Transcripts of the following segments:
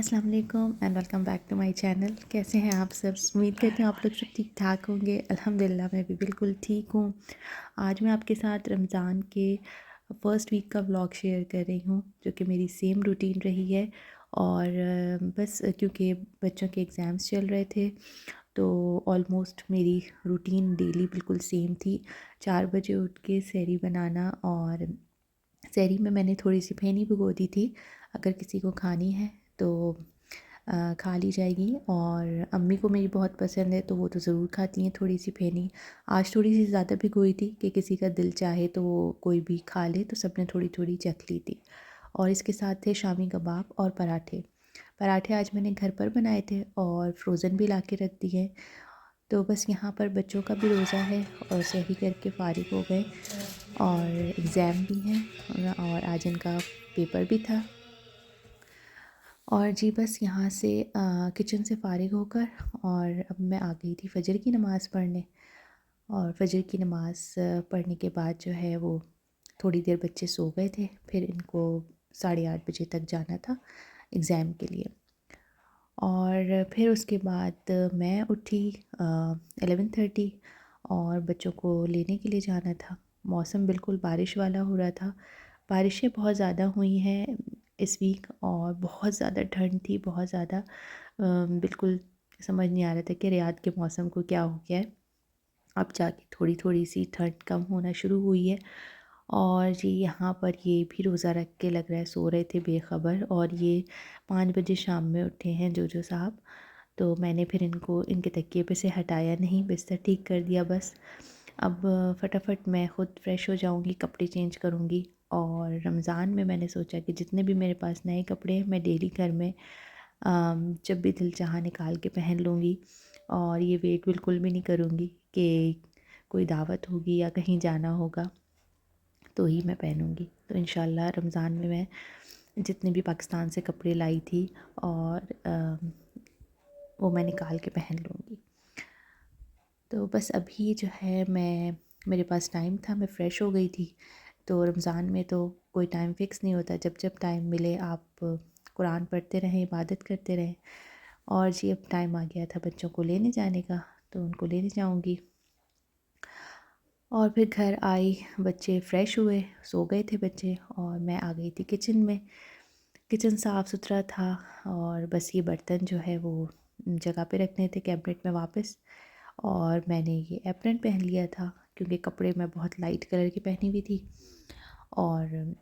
अस्सलाम वालेकुम and welcome back to my channel. कैसे हैं आप सब? उम्मीद करते हैं आप लोग सब ठीक ठाक होंगे। अल्हम्दुलिल्लाह मैं भी बिल्कुल ठीक हूँ। आज मैं आपके साथ रमज़ान के फ़र्स्ट वीक का व्लॉग शेयर कर रही हूँ, जो कि मेरी सेम रूटीन रही है। और बस क्योंकि बच्चों के एग्ज़ाम्स चल रहे थे, तो ऑलमोस्ट मेरी रूटीन डेली बिल्कुल सेम थी। 4 बजे उठ के सहरी बनाना, और सहरी में मैंने थोड़ी सी फेनी भिगो दी थी। अगर किसी को खानी है तो खा ली जाएगी। और अम्मी को मेरी बहुत पसंद है, तो वो तो ज़रूर खाती हैं थोड़ी सी फेनी। आज थोड़ी सी ज़्यादा भिगोई थी कि किसी का दिल चाहे तो वो कोई भी खा ले, तो सबने थोड़ी थोड़ी चख ली थी। और इसके साथ थे शामी कबाब और पराठे। पराठे आज मैंने घर पर बनाए थे और फ्रोज़न भी ला के रख दिए। तो बस यहाँ पर बच्चों का भी रोज़ा है और सहरी करके फ़ारिग हो गए, और एग्ज़ाम भी हैं और आज इनका पेपर भी था। और जी बस यहाँ से किचन से फ़ारिग होकर और अब मैं आ गई थी फ़जर की नमाज़ पढ़ने। और फ़जर की नमाज़ पढ़ने के बाद जो है वो थोड़ी देर बच्चे सो गए थे, फिर इनको 8:30 बजे तक जाना था एग्ज़ाम के लिए। और फिर उसके बाद मैं उठी 11:30, और बच्चों को लेने के लिए जाना था। मौसम बिल्कुल बारिश वाला हो रहा था। बारिशें बहुत ज़्यादा हुई हैं इस वीक, और बहुत ज़्यादा ठंड थी, बहुत ज़्यादा बिल्कुल समझ नहीं आ रहा था कि रियाद के मौसम को क्या हो गया है। अब जाके थोड़ी थोड़ी सी ठंड कम होना शुरू हुई है। और जी यहाँ पर ये भी रोज़ा रख के लग रहा है सो रहे थे बेखबर, और ये 5 बजे शाम में उठे हैं जोजो साहब। तो मैंने फिर इनको इनके तकिए पे से हटाया नहीं, बिस्तर ठीक कर दिया बस। अब फटाफट मैं ख़ुद फ़्रेश हो जाऊँगी, कपड़े चेंज करूँगी। और रमज़ान में मैंने सोचा कि जितने भी मेरे पास नए कपड़े हैं मैं डेली घर में जब भी दिल चाहा निकाल के पहन लूँगी। और ये वेट बिल्कुल भी नहीं करूँगी कि कोई दावत होगी या कहीं जाना होगा तो ही मैं पहनूँगी। तो इंशाल्लाह रमज़ान में मैं जितने भी पाकिस्तान से कपड़े लाई थी और वो मैं निकाल के पहन लूँगी। तो बस अभी जो है मेरे पास टाइम था, मैं फ़्रेश हो गई थी। तो रमज़ान में तो कोई टाइम फ़िक्स नहीं होता, जब जब टाइम मिले आप कुरान पढ़ते रहें, इबादत करते रहें। और जी अब टाइम आ गया था बच्चों को लेने जाने का, तो उनको लेने जाऊँगी। और फिर घर आई, बच्चे फ़्रेश हुए, सो गए थे बच्चे, और मैं आ गई थी किचन में। किचन साफ़ सुथरा था, और बस ये बर्तन जो है वो जगह पे रखने थे कैबिनेट में वापस। और मैंने ये एप्रन पहन लिया था क्योंकि कपड़े मैं बहुत लाइट कलर की पहनी हुई थी। और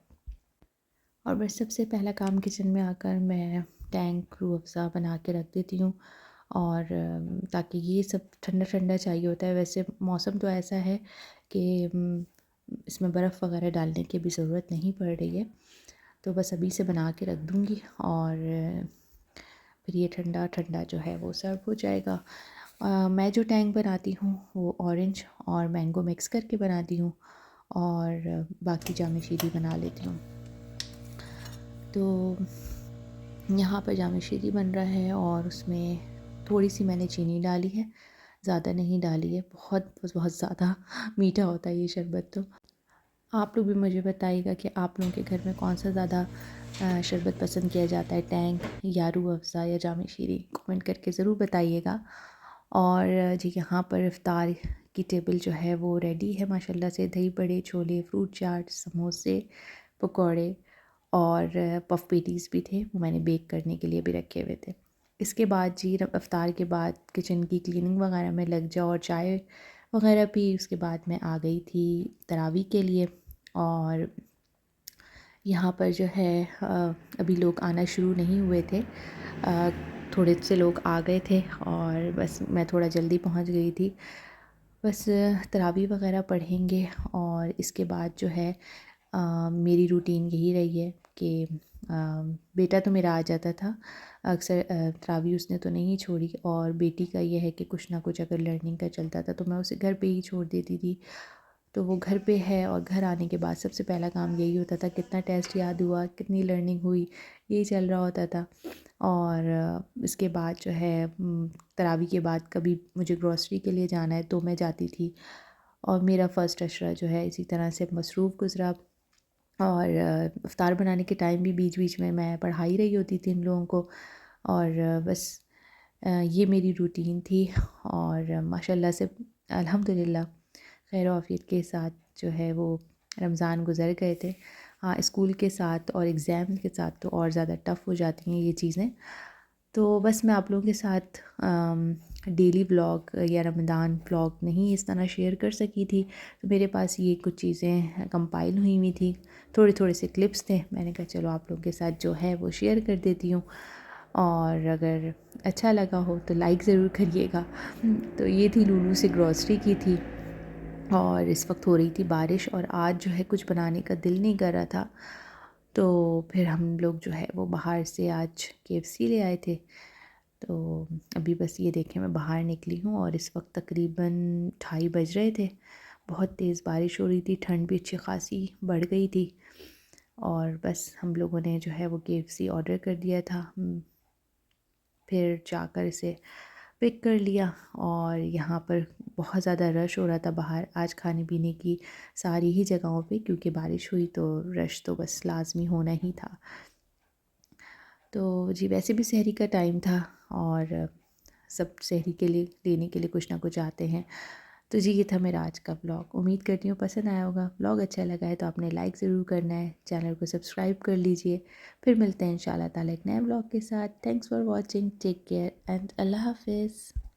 बस सबसे पहला काम किचन में आकर मैं टैंक रूह अफ़ज़ा बना के रख देती हूँ। और ताकि ये सब ठंडा ठंडा चाहिए होता है। वैसे मौसम तो ऐसा है कि इसमें बर्फ़ वगैरह डालने की भी ज़रूरत नहीं पड़ रही है, तो बस अभी से बना के रख दूँगी। और फिर ये ठंडा ठंडा जो है वो सर्व हो जाएगा। मैं जो टैंक बनाती हूँ वो ऑरेंज और मैंगो मिक्स करके बनाती हूँ, और बाकी जामे शीरी बना लेती हूँ। तो यहाँ पर जामे शीरी बन रहा है, और उसमें थोड़ी सी मैंने चीनी डाली है, ज़्यादा नहीं डाली है। बहुत बहुत ज़्यादा मीठा होता है ये शरबत। तो आप लोग भी मुझे बताइएगा कि आप लोगों के घर में कौन सा ज़्यादा शरबत पसंद किया जाता है, टैंग या रूह अफ़ज़ा या जामे शीरी? कमेंट करके ज़रूर बताइएगा। और जी यहाँ पर इफ़्तार की टेबल जो है वो रेडी है माशाल्लाह से। दही बड़े, छोले, फ्रूट चाट, समोसे, पकौड़े और पफ़ पेटीज़ भी थे, वो मैंने बेक करने के लिए भी रखे हुए थे। इसके बाद जी इफ़्तार के बाद किचन की क्लीनिंग वगैरह में लग जाओ और चाय वगैरह पी। उसके बाद मैं आ गई थी तरावी के लिए। और यहाँ पर जो है अभी लोग आना शुरू नहीं हुए थे, थोड़े से लोग आ गए थे, और बस मैं थोड़ा जल्दी पहुँच गई थी। बस तरावी वगैरह पढ़ेंगे, और इसके बाद जो है मेरी रूटीन यही रही है कि बेटा तो मेरा आ जाता था अक्सर, तरावी उसने तो नहीं छोड़ी। और बेटी का ये है कि कुछ ना कुछ अगर लर्निंग का चलता था तो मैं उसे घर पे ही छोड़ देती थी। तो वो घर पे है, और घर आने के बाद सबसे पहला काम यही होता था कितना टेस्ट याद हुआ, कितनी लर्निंग हुई, यही चल रहा होता था। और इसके बाद जो है तरावी के बाद कभी मुझे ग्रॉसरी के लिए जाना है तो मैं जाती थी, और मेरा फ़र्स्ट अशरा जो है इसी तरह से मसरूफ़ गुज़रा। और इफ़्तार बनाने के टाइम भी बीच बीच में मैं पढ़ा ही रही होती थी इन लोगों को। और बस ये मेरी रूटीन थी। और माशाल्लाह से अल्हम्दुलिल्लाह खैर आफियत के साथ जो है वो रमज़ान गुज़र गए थे। हाँ, स्कूल के साथ और एग्ज़ाम के साथ तो और ज़्यादा टफ़ हो जाती हैं ये चीज़ें। तो बस मैं आप लोगों के साथ डेली व्लॉग या रमज़ान व्लॉग नहीं इस तरह शेयर कर सकी थी। तो मेरे पास ये कुछ चीज़ें कंपाइल हुई हुई थी, थोड़े थोड़े से क्लिप्स थे। मैंने कहा चलो आप लोगों के साथ जो है वो शेयर कर देती हूँ, और अगर अच्छा लगा हो तो लाइक ज़रूर करिएगा। तो ये थी लूलू से ग्रॉसरी की थी, और इस वक्त हो रही थी बारिश, और आज जो है कुछ बनाने का दिल नहीं कर रहा था। तो फिर हम लोग जो है वो बाहर से आज केएफसी ले आए थे। तो अभी बस ये देखें मैं बाहर निकली हूँ और इस वक्त तकरीबन 2:30 बज रहे थे। बहुत तेज़ बारिश हो रही थी, ठंड भी अच्छी खासी बढ़ गई थी, और बस हम लोगों ने जो है वो केएफसी ऑर्डर कर दिया था। फिर जाकर इसे पिक कर लिया, और यहाँ पर बहुत ज़्यादा रश हो रहा था बाहर आज खाने पीने की सारी ही जगहों पे, क्योंकि बारिश हुई तो रश तो बस लाज़मी होना ही था। तो जी, वैसे भी सहरी का टाइम था, और सब सहरी के लिए लेने के लिए कुछ ना कुछ आते हैं। तो जी, ये था मेरा आज का व्लॉग। उम्मीद करती हूँ पसंद आया होगा। व्लॉग अच्छा लगा है तो आपने लाइक ज़रूर करना है, चैनल को सब्सक्राइब कर लीजिए। फिर मिलते हैं इंशाल्लाह ताला एक नए व्लॉग के साथ। Thanks for watching, take care and अल्लाह हाफ़िज़।